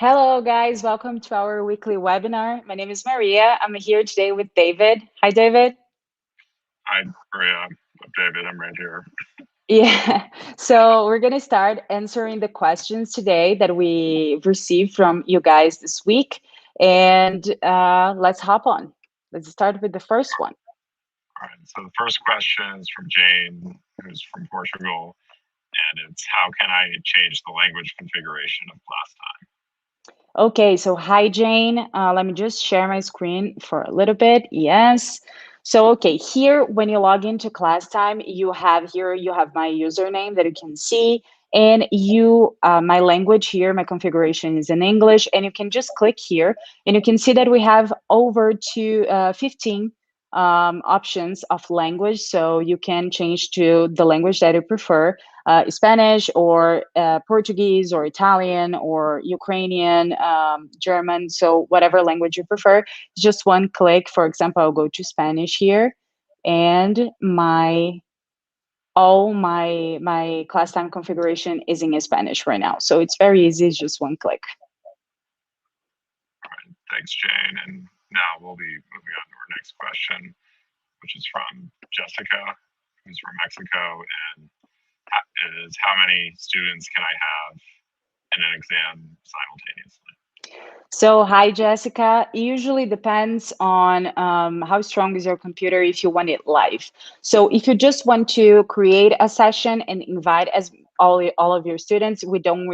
Hello, guys. Welcome to our weekly webinar. My name is Maria. I'm here today with David. Hi, David. Hi, Maria. I'm David. I'm right here. Yeah, so we're going to start answering the questions today that we received from you guys this week. And let's hop on. Let's start with the first one. All right. So the first question is from Jane, who's from Portugal, and it's how can I change the language configuration of Classtime? Okay, so hi, Jane. Let me just share my screen for a little bit. Yes. So, okay, here, when you log into Classtime, you have my username that you can see, and my language here, my configuration is in English, and you can just click here, and you can see that we have over 15 options of language, so you can change to the language that you prefer. Spanish or Portuguese or Italian or Ukrainian, German, so whatever language you prefer, just one click. For example, I'll go to Spanish here, and all my class time configuration is in Spanish right now. So it's very easy, it's just one click. All right. Thanks, Jane. And now we'll be moving on to our next question, which is from Jessica, who's from Mexico, and is how many students can I have in an exam simultaneously? So, hi, Jessica. It usually depends on how strong is your computer if you want it live. So, if you just want to create a session and invite as all of your students, you don't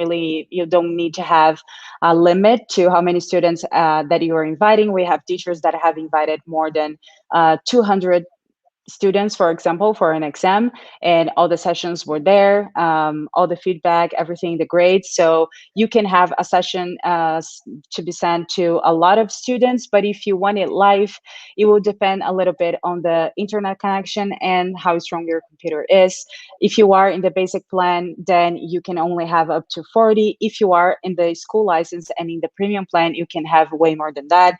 need to have a limit to how many students that you are inviting. We have teachers that have invited more than 200 students, for example, for an exam, and all the sessions were there, all the feedback, everything, the grades. So you can have a session to be sent to a lot of students, but if you want it live, it will depend a little bit on the internet connection and how strong your computer is. If you are in the basic plan, then you can only have up to 40. If you are in the school license and in the premium plan, you can have way more than that.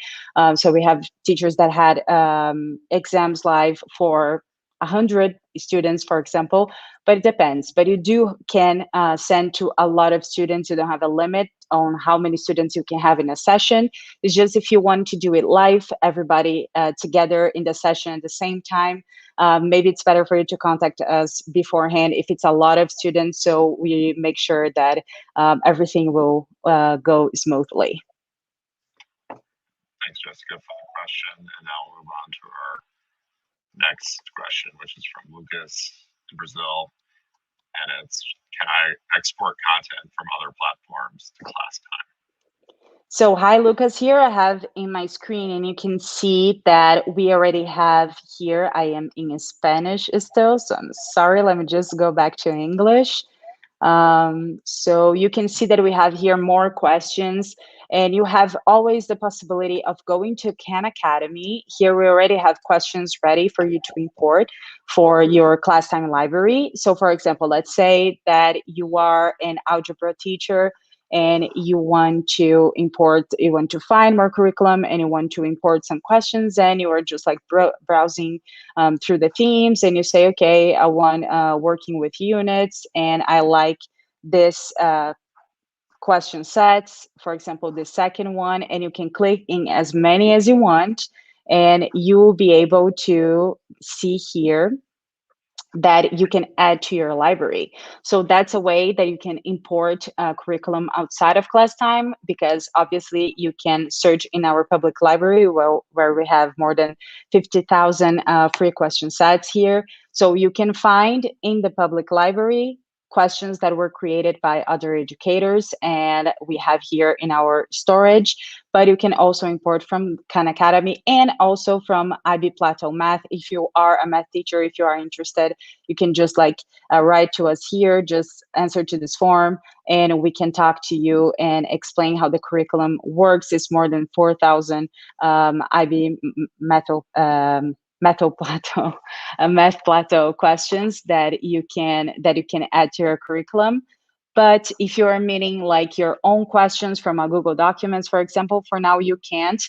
So we have teachers that had exams live for 100 students, for example, but it depends. But you can send to a lot of students. You don't have a limit on how many students you can have in a session. It's just if you want to do it live, everybody together in the session at the same time, maybe it's better for you to contact us beforehand if it's a lot of students, so we make sure that everything will go smoothly. Thanks, Jessica, for the question. And now we'll move on to our next question, which is from Lucas in Brazil. And it's, can I export content from other platforms to Classtime? So hi, Lucas here. I have in my screen, and you can see that we already have here, I am in Spanish still, so I'm sorry. Let me just go back to English. So you can see that we have here more questions, and you have always the possibility of going to Khan Academy. Here we already have questions ready for you to import for your Classtime library. So for example, let's say that you are an algebra teacher and you want to find more curriculum and you want to import some questions, and you are just like browsing through the themes, and you say, okay, I want working with units, and I like this question sets, for example, the second one, and you can click in as many as you want, and you will be able to see here that you can add to your library. So that's a way that you can import curriculum outside of Classtime, because obviously you can search in our public library where we have more than 50,000 free question sets here. So you can find in the public library questions that were created by other educators, and we have here in our storage, but you can also import from Khan Academy and also from IB Plateau Math. If you are a math teacher, if you are interested, you can just like write to us here, just answer to this form, and we can talk to you and explain how the curriculum works. It's more than 4,000 IB math plateau questions that you can add to your curriculum. But if you're meaning like your own questions from a Google Documents, for example, for now you can't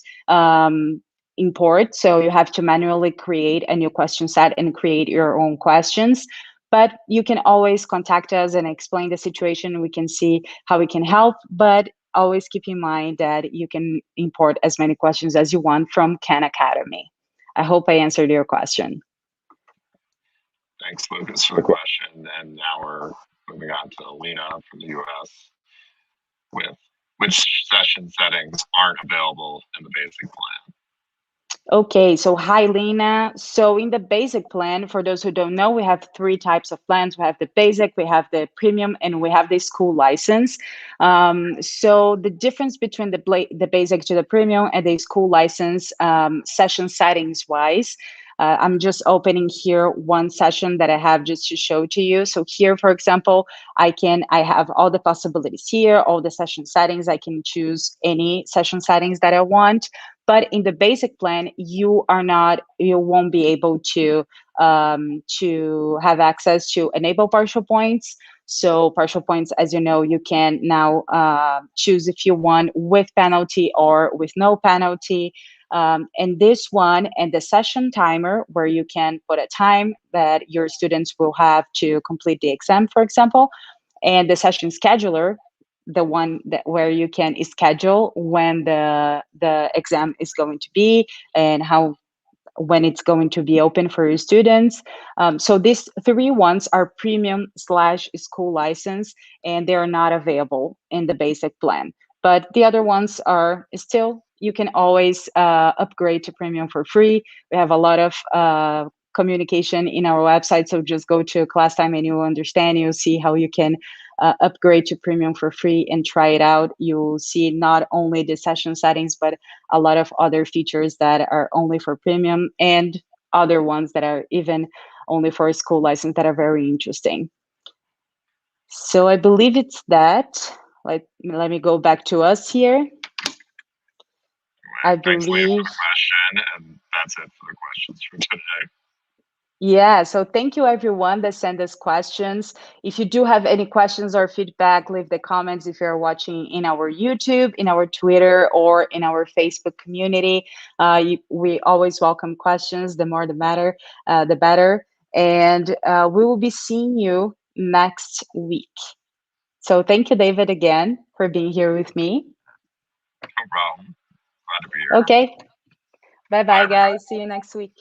import. So you have to manually create a new question set and create your own questions. But you can always contact us and explain the situation. We can see how we can help. But always keep in mind that you can import as many questions as you want from Khan Academy. I hope I answered your question. Thanks, Lucas, for the question. And now we're moving on to Lena from the US with which session settings aren't available in the basic plan. Okay, so hi, Lena. So in the basic plan, for those who don't know, we have three types of plans. We have the basic, we have the premium, and we have the school license. So the difference between the basic to the premium and the school license, session settings wise, I'm just opening here one session that I have just to show to you. So here, for example, I have all the possibilities here, all the session settings. I can choose any session settings that I want. But in the basic plan, you won't be able to have access to enable partial points. So partial points, as you know, you can now choose if you want with penalty or with no penalty. And this one and the session timer, where you can put a time that your students will have to complete the exam, for example, and the session scheduler, the one where you can schedule when the exam is going to be and when it's going to be open for your students. So these three ones are premium / school license, and they are not available in the basic plan. But the other ones are still, you can always upgrade to premium for free. We have a lot of communication in our website, so just go to Classtime and you'll understand. You'll see how you can upgrade to premium for free and try it out. You'll see not only the session settings, but a lot of other features that are only for premium and other ones that are even only for a school license that are very interesting. So I believe it's that. Let me go back to us here. Thanks, Leah, for the question, and that's it for the questions for today. Yeah, so thank you everyone that sent us questions. If you do have any questions or feedback, leave the comments if you're watching in our YouTube, in our Twitter, or in our Facebook community. We always welcome questions. The more the better. And we will be seeing you next week. So thank you, David, again for being here with me. No problem. Glad to be here. Okay. Bye-bye, guys. See you next week.